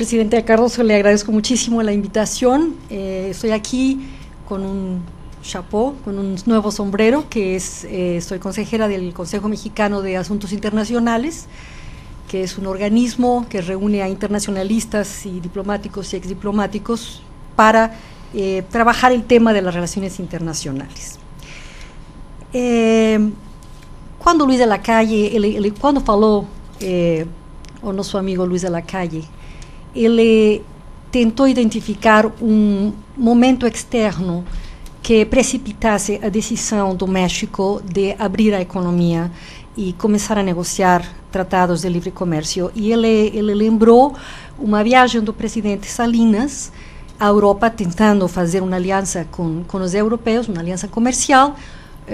Presidente Carlos, le agradezco muchísimo la invitación. Estoy aquí con un chapó, con un nuevo sombrero, que es, soy consejera del Consejo Mexicano de Asuntos Internacionales, que es un organismo que reúne a internacionalistas y diplomáticos y exdiplomáticos para trabajar el tema de las relaciones internacionales. Quando Luiz de Lacalle, quando falou, o nosso amigo Luiz de Lacalle, ele tentou identificar um momento externo que precipitasse a decisão do México de abrir a economia e começar a negociar tratados de livre comércio. E ele lembrou uma viagem do presidente Salinas à Europa, tentando fazer uma aliança com os europeus, uma aliança comercial.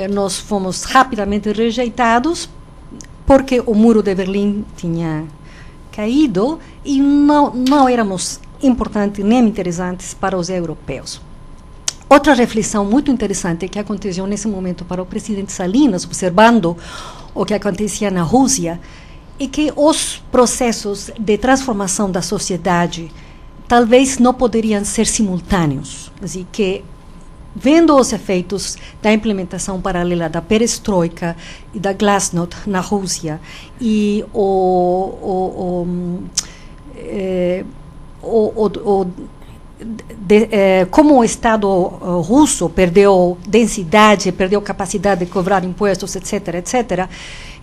Nós fomos rapidamente rejeitados porque o muro de Berlim tinha caído e não éramos importantes nem interessantes para os europeus. Outra reflexão muito interessante que aconteceu nesse momento para o presidente Salinas, observando o que acontecia na Rússia, é que os processos de transformação da sociedade talvez não poderiam ser simultâneos, assim que vendo os efeitos da implementação paralela da perestroika e da glasnost na Rússia e como o Estado russo perdeu densidade, perdeu capacidade de cobrar impostos, etc., etc.,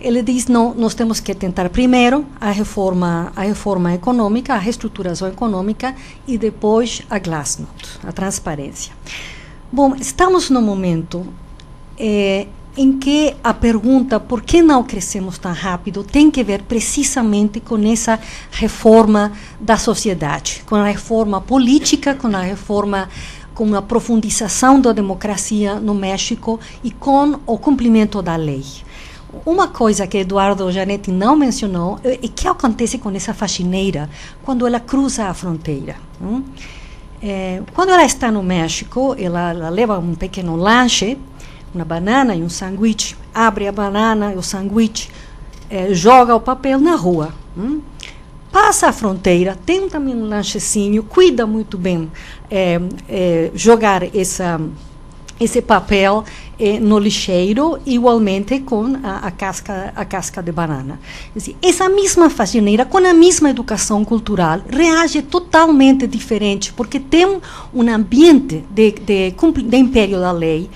ele diz, não, nós temos que tentar primeiro a reforma econômica, a reestruturação econômica e depois a glasnost, a transparência. Bom, estamos num momento em que a pergunta por que não crescemos tão rápido tem que ver precisamente com essa reforma da sociedade, com a reforma política, com a reforma, com a profundização da democracia no México e com o cumprimento da lei. Uma coisa que Eduardo Janetti não mencionou é o que acontece com essa faxineira quando ela cruza a fronteira. Quando ela está no México, ela leva um pequeno lanche, uma banana e um sanduíche, abre a banana e o sanduíche, joga o papel na rua. Passa a fronteira, tem também um lanchezinho, cuida muito bem jogar esse papel no lixeiro, igualmente com a casca de banana. Essa mesma faxineira, com a mesma educação cultural, reage totalmente diferente, porque tem um ambiente de império da lei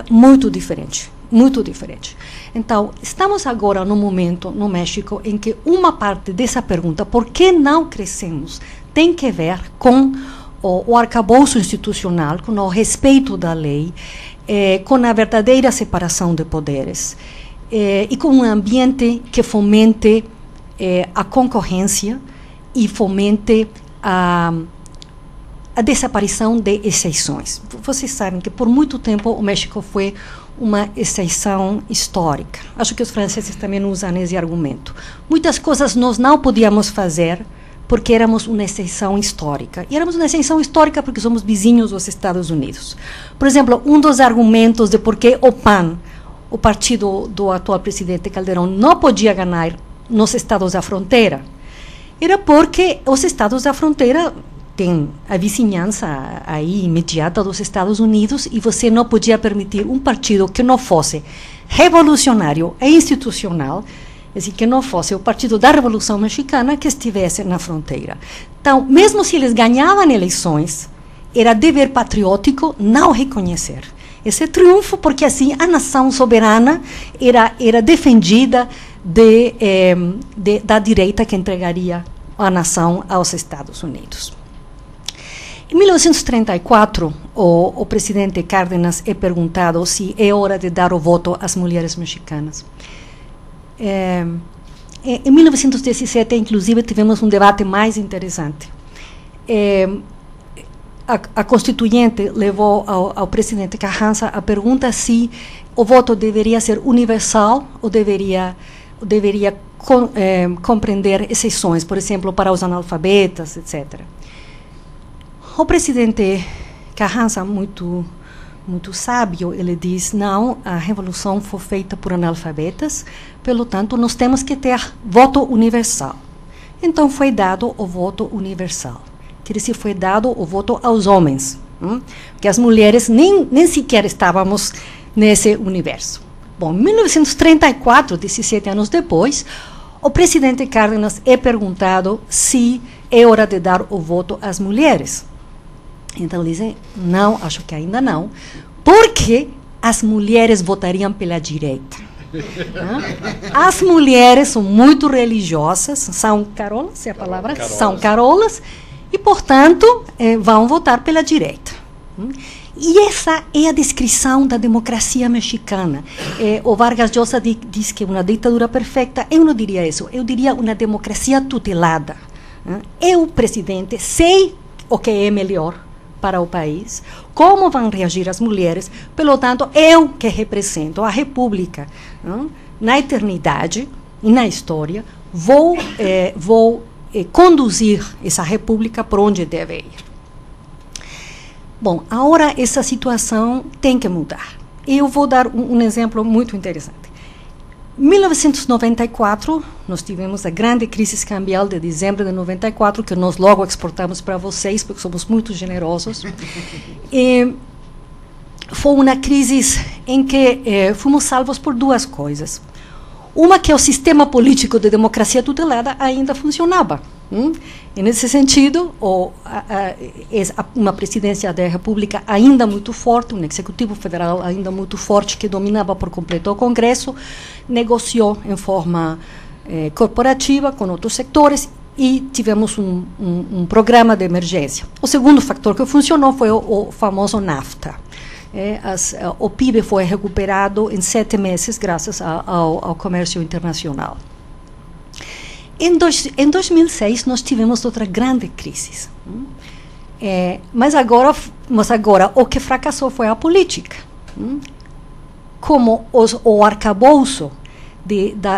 muito diferente, muito diferente. Então, estamos agora num momento no México em que uma parte dessa pergunta, por que não crescemos, tem que ver com o arcabouço institucional, com o respeito da lei, com a verdadeira separação de poderes e com um ambiente que fomente a concorrência e fomente a desaparição de exceções. Vocês sabem que por muito tempo o México foi uma exceção histórica. Acho que os franceses também usam esse argumento. Muitas coisas nós não podíamos fazer porque éramos uma exceção histórica. E éramos uma exceção histórica porque somos vizinhos dos Estados Unidos. Por exemplo, um dos argumentos de por que o PAN, o partido do atual presidente Calderón, não podia ganhar nos estados da fronteira, era porque os estados da fronteira têm a vizinhança aí imediata dos Estados Unidos e você não podia permitir um partido que não fosse revolucionário e institucional, assim, que não fosse o partido da Revolução Mexicana que estivesse na fronteira. Então, mesmo se eles ganhavam eleições, era dever patriótico não reconhecer esse triunfo, porque assim a nação soberana era defendida da direita que entregaria a nação aos Estados Unidos. Em 1934, o presidente Cárdenas é perguntado se é hora de dar o voto às mulheres mexicanas. Em 1917, inclusive, tivemos um debate mais interessante. A Constituinte levou ao presidente Carranza a pergunta se o voto deveria ser universal ou deveria compreender exceções, por exemplo, para os analfabetas, etc. O presidente Carranza, muito sábio, ele diz, não, a revolução foi feita por analfabetas, pelo tanto, nós temos que ter voto universal. então foi dado o voto universal. Quer dizer, foi dado o voto aos homens, porque as mulheres nem sequer estávamos nesse universo. Bom, em 1934, 17 anos depois, o presidente Cárdenas é perguntado se é hora de dar o voto às mulheres. Então ele diz, não, acho que ainda não, porque as mulheres votariam pela direita. As mulheres são muito religiosas, são carolas, é a palavra? Carolas. São carolas, e, portanto, vão votar pela direita. E essa é a descrição da democracia mexicana. O Vargas Llosa diz que uma ditadura perfeita, eu não diria isso, eu diria uma democracia tutelada. Eu, presidente, sei o que é melhor para o país, como vão reagir as mulheres, pelo tanto, eu que represento a República na eternidade e na história, vou conduzir essa República por onde deve ir. Bom, agora essa situação tem que mudar. Eu vou dar um exemplo muito interessante. Em 1994, nós tivemos a grande crise cambial de dezembro de 94, que nós logo exportamos para vocês, porque somos muito generosos. E foi uma crise em que fomos salvos por duas coisas. Uma, que o sistema político de democracia tutelada ainda funcionava. E, nesse sentido, uma presidência da República ainda muito forte, um executivo federal ainda muito forte, que dominava por completo o Congresso, negociou em forma corporativa com outros setores e tivemos um programa de emergência. O segundo fator que funcionou foi o famoso NAFTA. O PIB foi recuperado em 7 meses graças ao comércio internacional. Em 2006, nós tivemos outra grande crise. Mas agora, o que fracassou foi a política. Como o arcabouço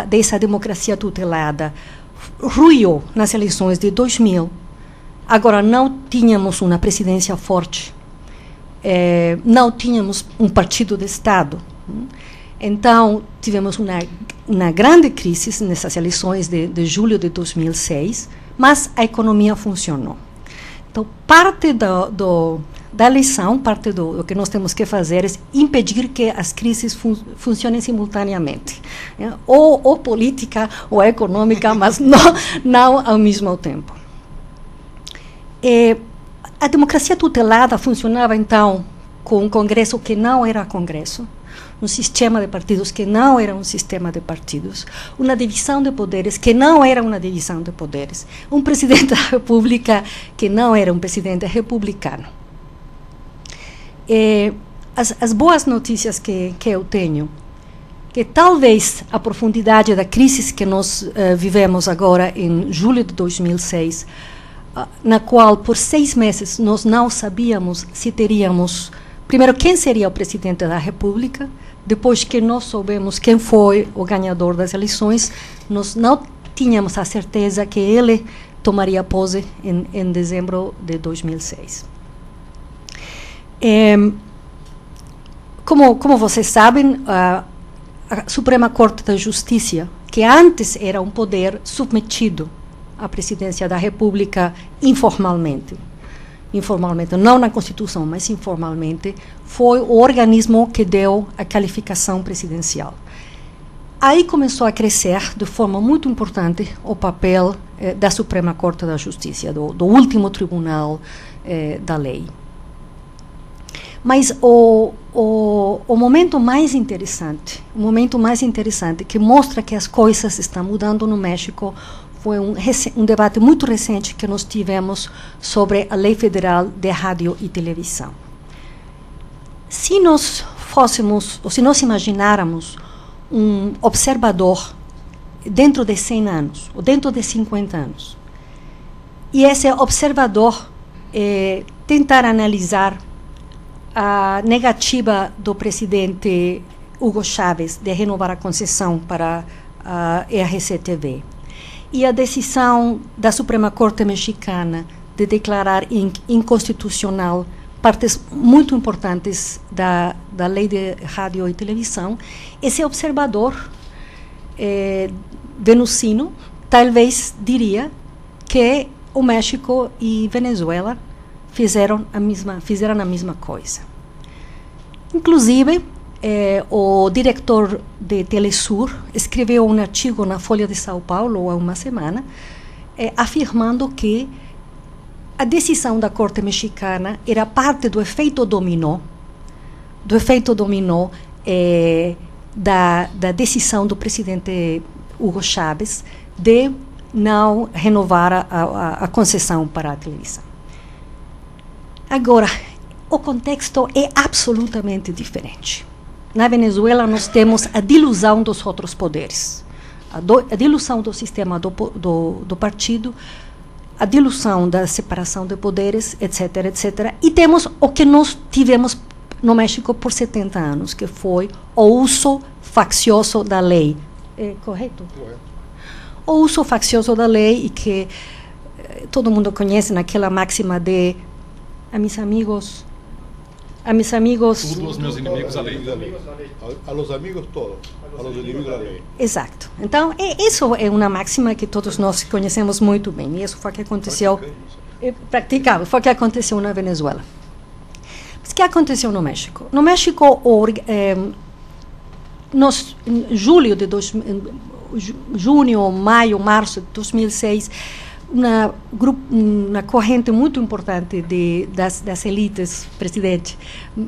dessa democracia tutelada ruiu nas eleições de 2000, agora não tínhamos uma presidência forte, não tínhamos um partido de Estado. Então, tivemos uma grande crise nessas eleições de julho de 2006, mas a economia funcionou. Então, parte da eleição, parte do que nós temos que fazer é impedir que as crises funcionem simultaneamente. Ou política ou econômica, mas não ao mesmo tempo. A democracia tutelada funcionava, então, com um Congresso que não era Congresso, um sistema de partidos que não era um sistema de partidos, uma divisão de poderes que não era uma divisão de poderes, um presidente da República que não era um presidente republicano. As boas notícias que eu tenho, que talvez a profundidade da crise que nós vivemos agora em julho de 2006, na qual por 6 meses nós não sabíamos se teríamos, primeiro, quem seria o presidente da República. Depois que nós soubemos quem foi o ganhador das eleições, nós não tínhamos a certeza que ele tomaria posse em dezembro de 2006. Como vocês sabem, a Suprema Corte da Justiça, que antes era um poder submetido à presidência da República informalmente, não na Constituição, mas informalmente, foi o organismo que deu a qualificação presidencial. Aí começou a crescer de forma muito importante o papel da Suprema Corte da Justiça, do último tribunal da lei. Mas o momento mais interessante, que mostra que as coisas estão mudando no México, foi um debate muito recente que nós tivemos sobre a Lei Federal de Rádio e Televisão. Se nós fôssemos, ou se nós imagináramos um observador dentro de 100 anos, ou dentro de 50 anos, e esse observador tentar analisar a negativa do presidente Hugo Chávez de renovar a concessão para a RCTV, e a decisão da Suprema Corte Mexicana de declarar inconstitucional partes muito importantes da lei de rádio e televisão, esse observador venucino talvez diria que o México e Venezuela fizeram a mesma coisa. Inclusive, o diretor de Telesur escreveu um artigo na Folha de São Paulo há uma semana, afirmando que a decisão da Corte mexicana era parte do efeito dominó, da decisão do presidente Hugo Chávez de não renovar a concessão para a televisão. Agora, o contexto é absolutamente diferente. Na Venezuela, nós temos a dilusão dos outros poderes, a dilusão do sistema do partido, a dilusão da separação de poderes, etc., etc. E temos o que nós tivemos no México por 70 anos, que foi o uso faccioso da lei. É correto? Correto. O uso faccioso da lei, e que todo mundo conhece naquela máxima de a mis amigos... Todos os meus inimigos a lei. A los amigos todos, a los inimigos a lei. Exato. Então, isso é uma máxima que todos nós conhecemos muito bem. E isso foi o que aconteceu... Praticável. Foi o que aconteceu na Venezuela. Mas o que aconteceu no México? No México, junho, maio, março de 2006, uma corrente muito importante das elites, presidente,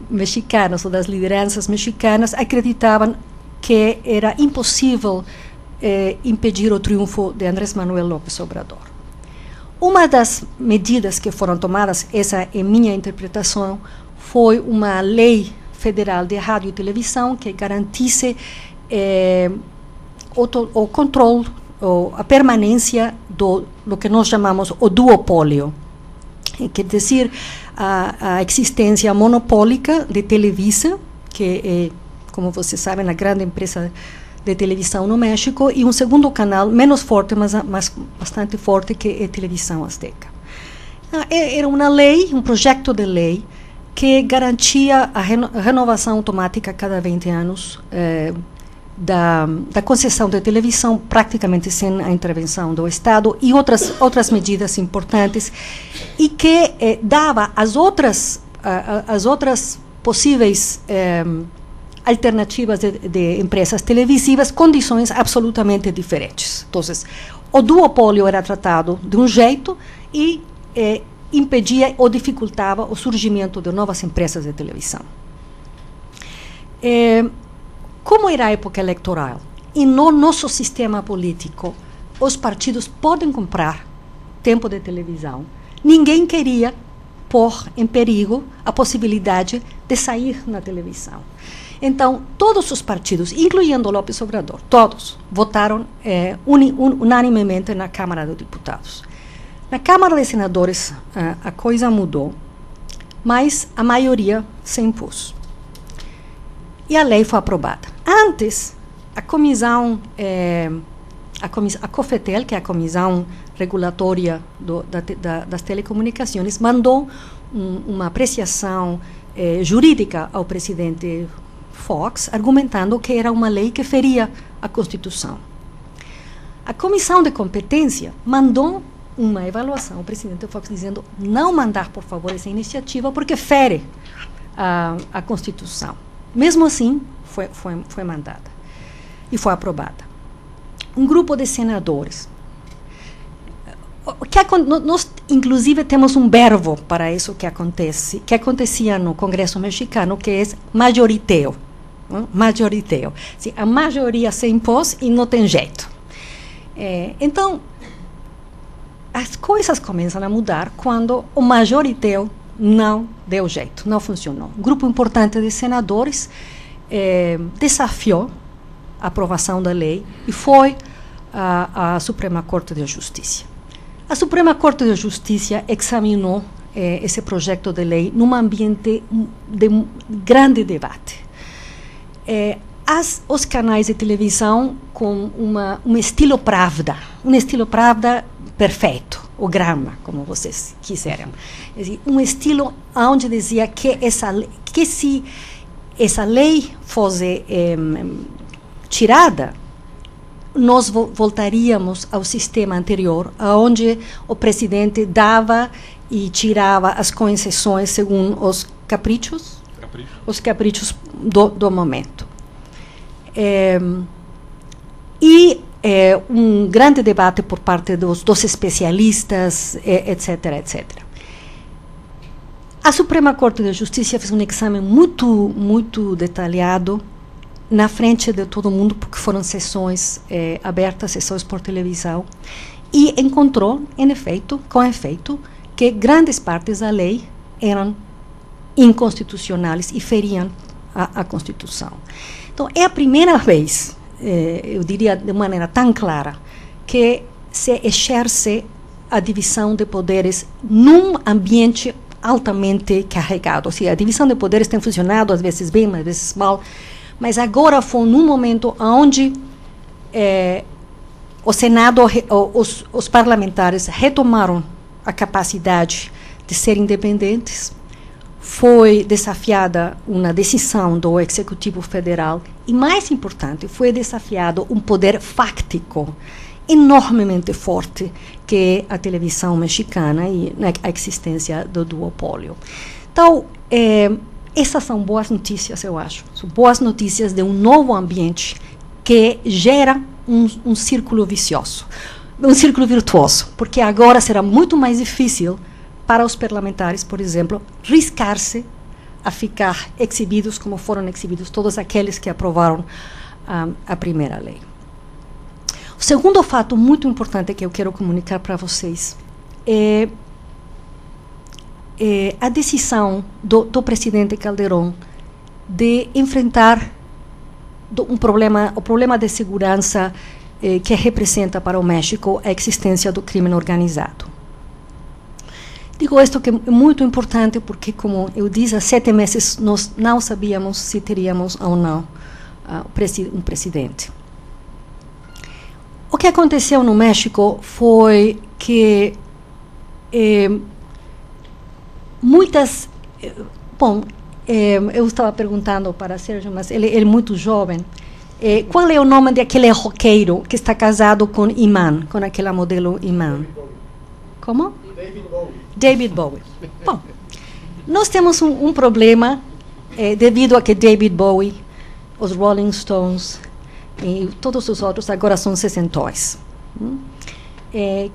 mexicanas, ou das lideranças mexicanas, acreditavam que era impossível impedir o triunfo de Andrés Manuel López Obrador. Uma das medidas que foram tomadas, essa é minha interpretação, foi uma lei federal de rádio e televisão que garantisse o controle, a permanência do que nós chamamos o duopólio, quer dizer, a existência monopólica de Televisa, que é, como vocês sabem, a grande empresa de televisão no México, e um segundo canal, menos forte, mas bastante forte, que é a Televisão Azteca. Era uma lei, um projeto de lei, que garantia a renovação automática a cada 20 anos da concessão de televisão, praticamente sem a intervenção do Estado, e outras medidas importantes, e que dava às outras possíveis alternativas de empresas televisivas condições absolutamente diferentes. Então, o duopólio era tratado de um jeito e impedia ou dificultava o surgimento de novas empresas de televisão. Como era a época eleitoral e no nosso sistema político os partidos podem comprar tempo de televisão, ninguém queria pôr em perigo a possibilidade de sair na televisão. Então, todos os partidos, incluindo López Obrador, todos votaram unanimemente na Câmara dos Deputados. Na Câmara de Senadores, a coisa mudou, mas a maioria se impôs. E a lei foi aprovada. Antes, a comissão, a COFETEL, que é a Comissão Regulatória das Telecomunicações, mandou uma apreciação jurídica ao presidente Fox, argumentando que era uma lei que feria a Constituição. A Comissão de Competência mandou uma avaliação ao presidente Fox, dizendo não mandar, por favor, essa iniciativa, porque fere a Constituição. Mesmo assim, foi mandada e foi aprovada. Um grupo de senadores. Nós, inclusive, temos um verbo para isso que acontecia no Congresso mexicano, que é majoriteo. Majoriteo. A maioria se impôs e não tem jeito. Então, as coisas começam a mudar quando o majoriteo não deu jeito, não funcionou. Um grupo importante de senadores desafiou a aprovação da lei e foi à Suprema Corte de Justiça. A Suprema Corte de Justiça examinou esse projeto de lei num ambiente de grande debate. Os canais de televisão com um estilo Pravda perfeito, o Grama, como vocês quiseram. Um estilo onde dizia que se essa lei fosse tirada, nós voltaríamos ao sistema anterior, onde o presidente dava e tirava as concessões segundo os caprichos do momento. Um grande debate por parte dos especialistas, etc., etc. A Suprema Corte de Justiça fez um exame muito detalhado na frente de todo mundo, porque foram sessões abertas, sessões por televisão, e encontrou, com efeito, que grandes partes da lei eram inconstitucionais e feriam a Constituição. Então, é a primeira vez, eu diria de maneira tão clara, que se exerce a divisão de poderes num ambiente altamente carregado. Ou seja, a divisão de poderes tem funcionado, às vezes bem, às vezes mal, mas agora foi num momento onde o Senado, os parlamentares retomaram a capacidade de ser independentes. Foi desafiada uma decisão do Executivo Federal e, mais importante, foi desafiado um poder fáctico enormemente forte, que é a televisão mexicana e a existência do duopólio. Então, essas são boas notícias, eu acho. São boas notícias de um novo ambiente que gera um círculo vicioso, um círculo virtuoso, porque agora será muito mais difícil para os parlamentares, por exemplo, riscar-se a ficar exibidos como foram exibidos todos aqueles que aprovaram a primeira lei. O segundo fato muito importante que eu quero comunicar para vocês é a decisão do presidente Calderón de enfrentar o problema de segurança que representa para o México a existência do crime organizado. Digo isto que é muito importante porque, como eu disse, há 7 meses nós não sabíamos se teríamos ou não um presidente. O que aconteceu no México foi que eu estava perguntando para Sérgio, mas ele é muito jovem, qual é o nome daquele roqueiro que está casado com Iman, com aquela modelo Iman? Como? David Bowie. Bom, nós temos um problema devido a que David Bowie, os Rolling Stones e todos os outros agora são sessentões.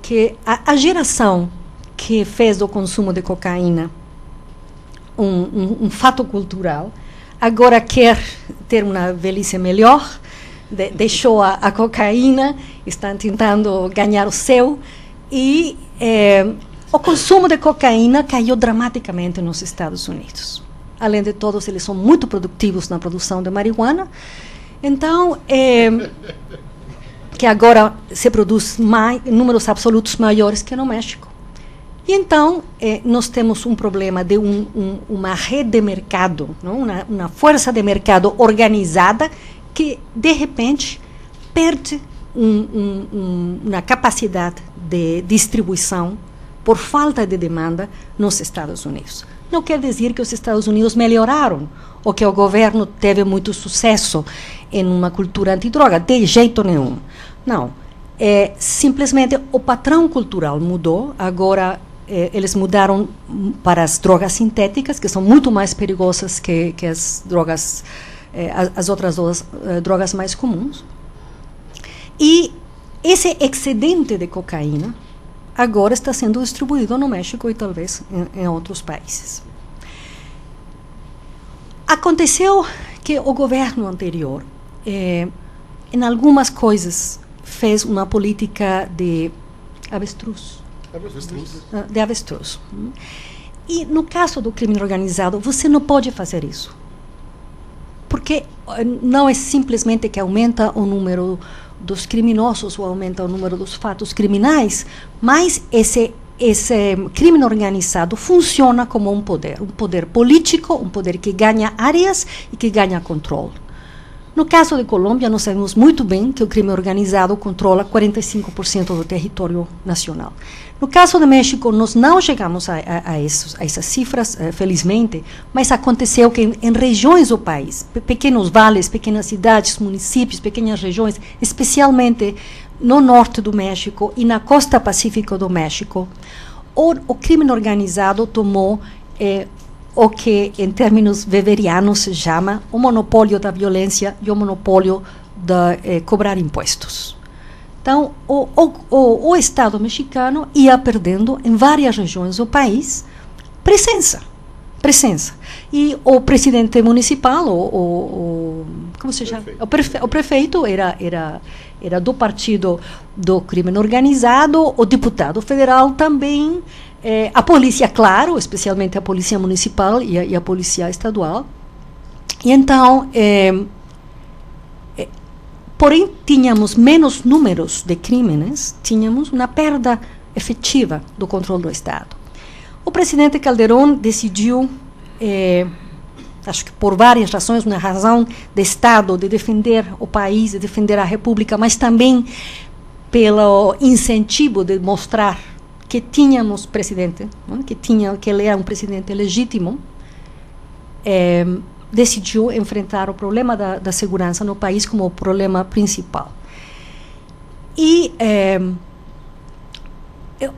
Que a geração que fez do consumo de cocaína um fato cultural, agora quer ter uma velhice melhor, deixou a cocaína, estão tentando ganhar o seu, e o consumo de cocaína caiu dramaticamente nos Estados Unidos. Além de todos, eles são muito produtivos na produção de marihuana. Então, que agora se produz números absolutos maiores que no México. E então, nós temos um problema de uma rede de mercado, não? Uma força de mercado organizada que, de repente, perde uma capacidade de distribuição por falta de demanda nos Estados Unidos. Não quer dizer que os Estados Unidos melhoraram ou que o governo teve muito sucesso em uma cultura antidroga, de jeito nenhum. Não. Simplesmente o padrão cultural mudou. Agora eles mudaram para as drogas sintéticas, que são muito mais perigosas que as drogas, as outras drogas mais comuns. E esse excedente de cocaína agora está sendo distribuído no México e talvez em outros países. Aconteceu que o governo anterior, em algumas coisas, fez uma política de avestruz. De avestruz. E no caso do crime organizado, você não pode fazer isso. Porque não é simplesmente que aumenta o número dos criminosos ou aumenta o número dos fatos criminais, mas esse crime organizado funciona como um poder político, um poder que ganha áreas e que ganha controle. No caso de Colômbia, nós sabemos muito bem que o crime organizado controla 45% do território nacional. No caso de México, nós não chegamos a essas cifras, felizmente, mas aconteceu que em regiões do país, pequenos vales, pequenas cidades, municípios, pequenas regiões, especialmente no norte do México e na costa pacífica do México, o crime organizado tomou o que, em termos weberianos, se chama o monopólio da violência e o monopólio de cobrar impostos. Então, o Estado mexicano ia perdendo, em várias regiões do país, presença. E o presidente municipal, como se chama? O prefeito era do partido do crime organizado, o deputado federal também, a polícia, claro, especialmente a polícia municipal e a polícia estadual. E então, porém, tínhamos menos números de crimes, tínhamos uma perda efetiva do controle do Estado. O presidente Calderón decidiu, acho que por várias razões, uma razão de Estado, de defender o país, de defender a República, mas também pelo incentivo de mostrar que tínhamos presidente, que ele era um presidente legítimo, decidiu enfrentar o problema da segurança no país como o problema principal. E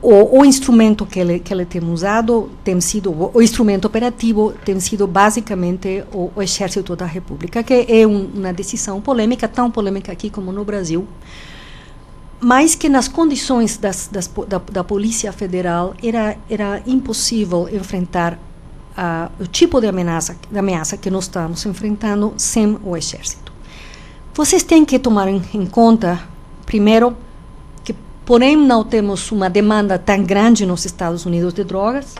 o instrumento que ele tem usado tem sido, o instrumento operativo tem sido basicamente o Exército da República, que é uma decisão polêmica, tão polêmica aqui como no Brasil, mas que nas condições da Polícia Federal era impossível enfrentar o tipo de ameaça que nós estamos enfrentando sem o Exército. Vocês têm que tomar em conta, primeiro, que, porém, não temos uma demanda tão grande nos Estados Unidos de drogas,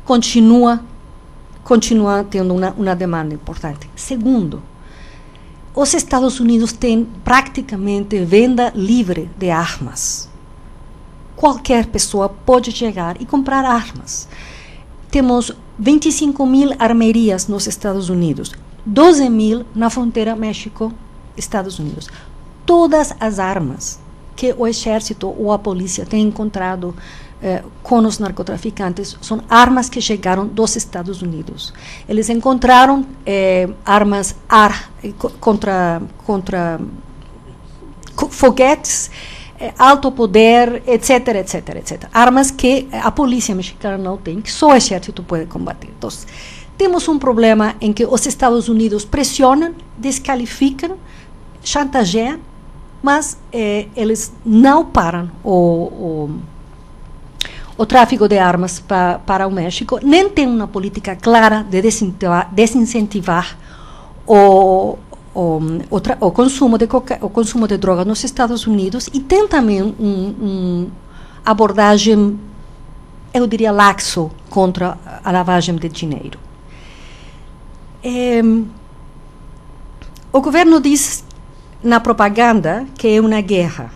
continua tendo uma demanda importante. Segundo, os Estados Unidos têm praticamente venda livre de armas. Qualquer pessoa pode chegar e comprar armas. Temos 25.000 armerias nos Estados Unidos, 12.000 na fronteira México-Estados Unidos. Todas as armas que o Exército ou a polícia tem encontrado com os narcotraficantes são armas que chegaram dos Estados Unidos. Eles encontraram armas contra foguetes, alto poder, etc. Armas que a polícia mexicana não tem, que só o Exército pode combater. Então, temos um problema em que os Estados Unidos pressionam, desqualificam, chantageiam, mas eles não param o tráfico de armas para o México, nem tem uma política clara de desincentivar o consumo de droga nos Estados Unidos, e tem também uma abordagem, eu diria, laxo contra a lavagem de dinheiro. O governo diz na propaganda que é uma guerra.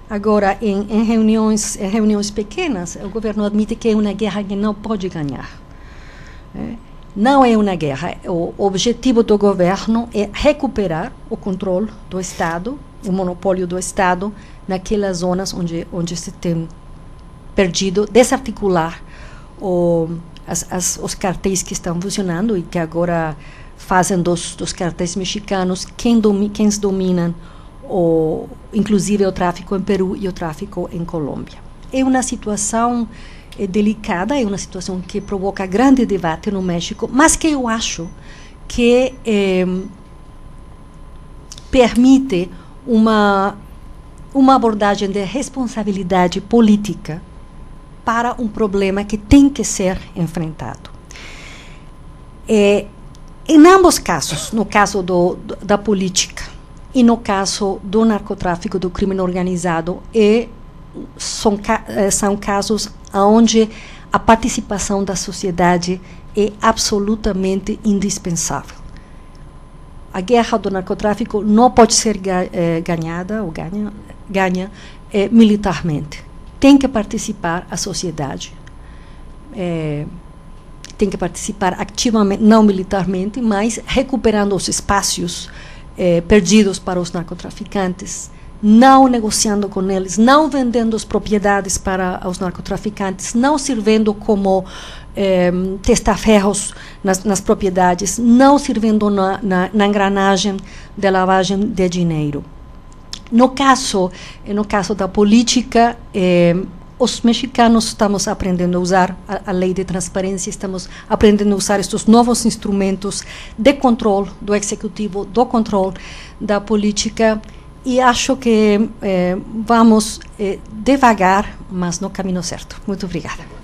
Agora, em reuniões pequenas, o governo admite que é uma guerra que não pode ganhar. Não é uma guerra. O objetivo do governo é recuperar o controle do Estado, o monopólio do Estado, naquelas zonas onde se tem perdido, desarticular os cartéis que estão funcionando e que agora fazem dos cartéis mexicanos quem dominam, inclusive o tráfico em Peru e o tráfico em Colômbia. É uma situação delicada, é uma situação que provoca grande debate no México, mas que eu acho que permite uma abordagem de responsabilidade política para um problema que tem que ser enfrentado. Em ambos casos, no caso da política e no caso do narcotráfico, do crime organizado, são casos onde a participação da sociedade é absolutamente indispensável. A guerra do narcotráfico não pode ser ganhada ou ganha militarmente. Tem que participar a sociedade. Tem que participar ativamente, não militarmente, mas recuperando os espaços perdidos para os narcotraficantes, não negociando com eles, não vendendo as propriedades para os narcotraficantes, não servindo como testaferros nas propriedades, não servindo na engrenagem da lavagem de dinheiro. No caso da política, os mexicanos estamos aprendendo a usar a lei de transparência, estamos aprendendo a usar estes novos instrumentos de controle do executivo, do controle da política, e acho que vamos devagar, mas no caminho certo. Muito obrigada.